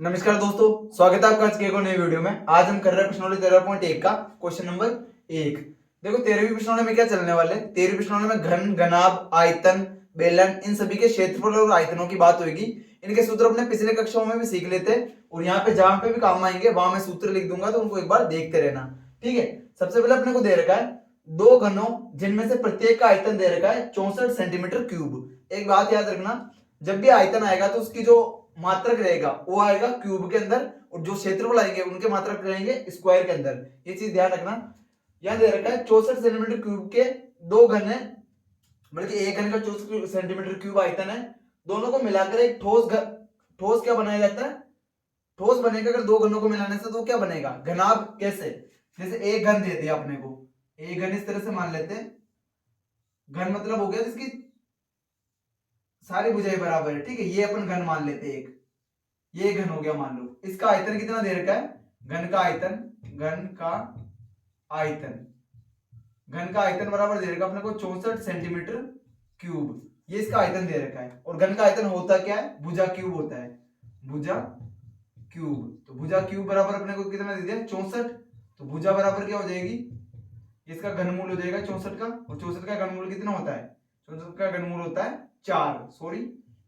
नमस्कार दोस्तों, स्वागत है आपका आज के एक और नई वीडियो में। आज हम कर रहे हैं प्रश्नोत्तरी 13.1 का क्वेश्चन नंबर 1। देखो 13वीं प्रश्नोत्तरी में क्या चलने वाले, 13वीं प्रश्नोत्तरी में घन, घनाभ, आयतन, बेलन इन सभी के क्षेत्रफल और आयतनों की बात होगी। इनके सूत्र अपने पिछले कक्षाओं में भी सीख लेते हैं और यहाँ पे जहां पे भी काम आएंगे वहां मैं सूत्र लिख दूंगा, तो उनको एक बार देखते रहना। ठीक है, सबसे पहले अपने को दे रखा है दो घनों जिनमें से प्रत्येक का आयतन दे रखा है 64 सेंटीमीटर क्यूब। एक बात याद रखना, जब भी आयतन आएगा तो उसकी जो मात्रक रहेगा वो आएगा क्यूब के अंदर और जो क्षेत्रफल आएंगे उनके मात्रक रहेंगे स्क्वायर के अंदर। ये चीज ध्यान रखना। यहां दे रखा है 64 सेंटीमीटर क्यूब के दो घन है, बल्कि एक घन का 64 सेंटीमीटर क्यूब आयतन है। दोनों को मिलाकर एक ठोस क्या बनाया जाता है, ठोस बनेगा अगर दो घनों को मिलाने से। तो क्या बनेगा, घनाभ। कैसे, जैसे एक घन दे दिया अपने को, एक घन इस तरह से मान लेते हैं। घन मतलब हो गया जिसकी सारी भुजाएं बराबर है। ठीक है, ये अपन घन मान लेते हैं एक, ये घन हो गया मान लो। इसका आयतन कितना दे रखा है, घन का आयतन, घन का आयतन, घन का आयतन बराबर दे रखा अपने को 64 सेंटीमीटर क्यूब। ये इसका आयतन दे रखा है। और घन का आयतन होता क्या है, भुजा क्यूब होता है, भुजा क्यूब। तो भुजा क्यूब बराबर अपने को कितना दे दिया 64। तो भुजा बराबर क्या हो जाएगी, इसका घनमूल हो जाएगा 64 का। और 64 का घनमूल कितना होता है, 64 का घनमूल होता है 4, सॉरी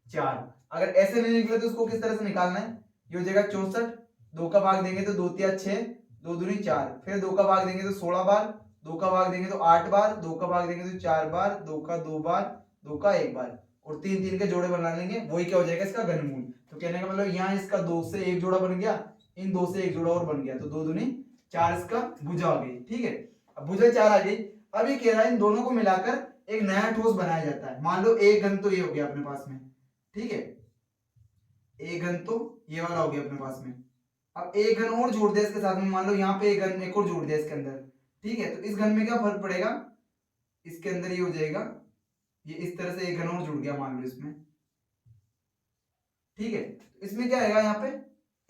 4। अगर ऐसे नहीं निकले तो उसको किस तरह से निकालना है, ये हो जाएगा 64, 2 का भाग देंगे तो 2 तिया 6, 2 दूनी 4, फिर 2 का भाग देंगे तो 16 बार, 2 का भाग देंगे तो 8 बार, 2 का भाग देंगे तो 4 बार, 2 का 2 बार, 2 का 1 बार, और 3 3 के जोड़े बना लेंगे, वही क्या हो जाएगा इसका घनमूल। तो कहने का मतलब यहाँ इसका 2 से 1 जोड़ा बन गया, इन 2 से 1 जोड़ा और बन गया, तो 2 दूनी 4 इसका भुजा आ गई। ठीक है, अब भुजा 4 आ गई। अब ये कह रहा है इन दोनों को मिलाकर एक नया ठोस बनाया जाता है। मान लो एक घन तो ये हो गया अपने पास में, ठीक है, एक घन तो ये वाला हो गया अपने पास में। अब एक घन और जोड़ दिया इसके साथ में, मान लो यहाँ पे एक घन एक और जोड़ दिया इसके अंदर। ठीक है, तो इस घन में क्या फर्क पड़ेगा, इसके अंदर ये हो जाएगा, ये इस तरह से एक घन और जुड़ गया मान लो इसमें। ठीक है, इसमें क्या आएगा, यहाँ पे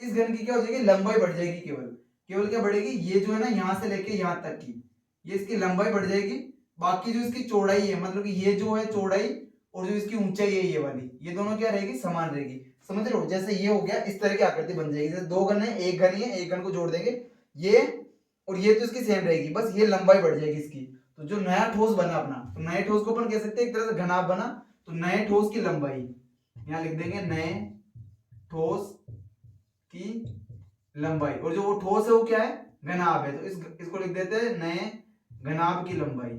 इस घन की क्या हो जाएगी, लंबाई बढ़ जाएगी। केवल केवल क्या बढ़ेगी, ये जो है ना यहाँ से लेके यहाँ तक की, ये इसकी लंबाई बढ़ जाएगी। बाकी जो इसकी चौड़ाई है, मतलब कि ये जो है चौड़ाई और जो इसकी ऊंचाई है ये वाली, ये दोनों क्या रहेगी, समान रहेगी। समझ रहे हो, जैसे ये हो गया इस तरह की आकृति बन जाएगी। जैसे दो घन है, एक घन ही है, एक घन को जोड़ देंगे ये और ये, तो इसकी सेम रहेगी, बस ये लंबाई बढ़ जाएगी इसकी। तो जो नया ठोस बना अपना, तो नए ठोस को अपन कह सकते हैं एक तरह से घनाभ बना। तो नए ठोस की लंबाई यहाँ लिख देंगे, नए ठोस की लंबाई। और जो वो ठोस है वो क्या है, घनाभ है, तो इसको लिख देते हैं नए घनाभ की लंबाई।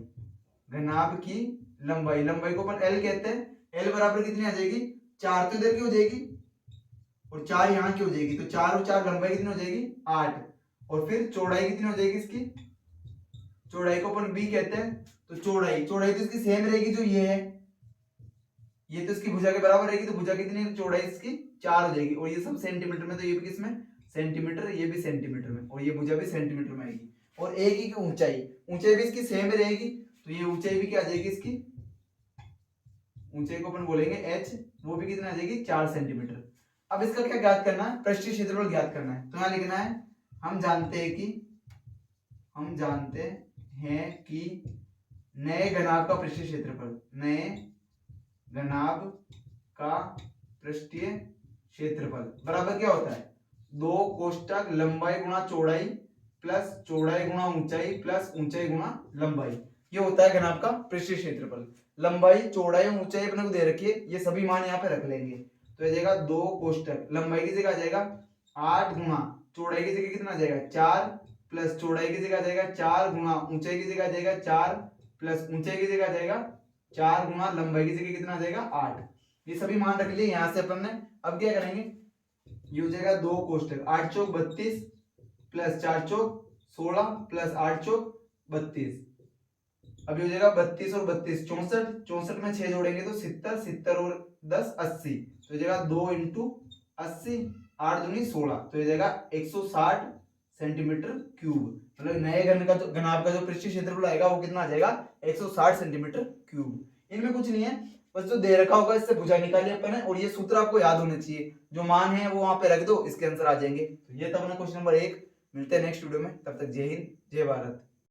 घनाभ की लंबाई, लंबाई को अपन एल कहते हैं। एल बराबर कितनी आ जाएगी, 4 तो इधर की हो जाएगी और 4 यहाँ की हो जाएगी। तो 4 और 4 लंबाई कितनी हो जाएगी, 8। और फिर चौड़ाई कितनी हो जाएगी इसकी, चौड़ाई को अपन बी कहते हैं। तो चौड़ाई तो इसकी सेम रहेगी, जो ये है, ये तो इसकी भुजा के बराबर रहेगी। तो भुजा कितनी, चौड़ाई इसकी 4 हो जाएगी। और ये सब सेंटीमीटर में, तो ये भी किसमें, सेंटीमीटर, ये भी सेंटीमीटर में, और ये भुजा भी सेंटीमीटर में आएगी। और एक ही की ऊंचाई भी इसकी सेम रहेगी। तो ये ऊंचाई भी क्या आ जाएगी इसकी, ऊंचाई को अपन बोलेंगे h, वो भी कितना आ जाएगी 4 सेंटीमीटर। अब इसका क्या ज्ञात करना है, पृष्ठीय क्षेत्रफल ज्ञात करना है। तो यहाँ लिखना है, हम जानते हैं कि नए घनाभ का पृष्ठीय क्षेत्रफल, नए घनाभ का पृष्ठीय क्षेत्रफल बराबर क्या होता है, 2 कोष्टक लंबाई गुणा चौड़ाई प्लस चौड़ाई गुणा ऊंचाई प्लस ऊंचाई गुणा लंबाई। ये होता है घनाभ का पृष्ठीय क्षेत्रफल। लंबाई, चौड़ाई और ऊंचाई अपने को दे रखी है, ये सभी मान यहाँ पे रख लेंगे। तो आ जाएगा 2 कोष्टक, लंबाई की जगह आ जाएगा 8 गुणा चौड़ाई की जगह कितना आ जाएगा 4, प्लस चौड़ाई की जगह आ जाएगा 4 गुणा ऊंचाई की जगह आ जाएगा 4, प्लस ऊंचाई की जगह आ जाएगा 4 गुणा लंबाई की जगह कितना आ जाएगा 8। ये सभी मान रख लिए यहाँ से अपन ने। अब क्या करेंगे, ये हो जाएगा 2 कोष्टक, 8 चौक 32 प्लस 4 चौक 16 प्लस 8 चौक 32। अभी हो जाएगा 32 और 32 64, 64 में 6 जोड़ेंगे तो 70, 70 और 10 80। तो हो जाएगा 2 इंटू 80, 8 दूनी 16। तो हो जाएगा 160 सेंटीमीटर क्यूब। मतलब नए घन का जो घनाभ का जो पृष्ठीय क्षेत्रफल आएगा वो कितना आ जाएगा 160 सेंटीमीटर क्यूब। इनमें कुछ नहीं है, बस जो दे रखा होगा इससे भुजा निकाली अपन ने। और ये सूत्र आपको याद होने चाहिए, जो मान है वो वहां पे रख दो, इसके आंसर आ जाएंगे। तो ये था अपना क्वेश्चन नंबर 1। मिलते हैं नेक्स्ट वीडियो में, तब तक जय हिंद, जय भारत।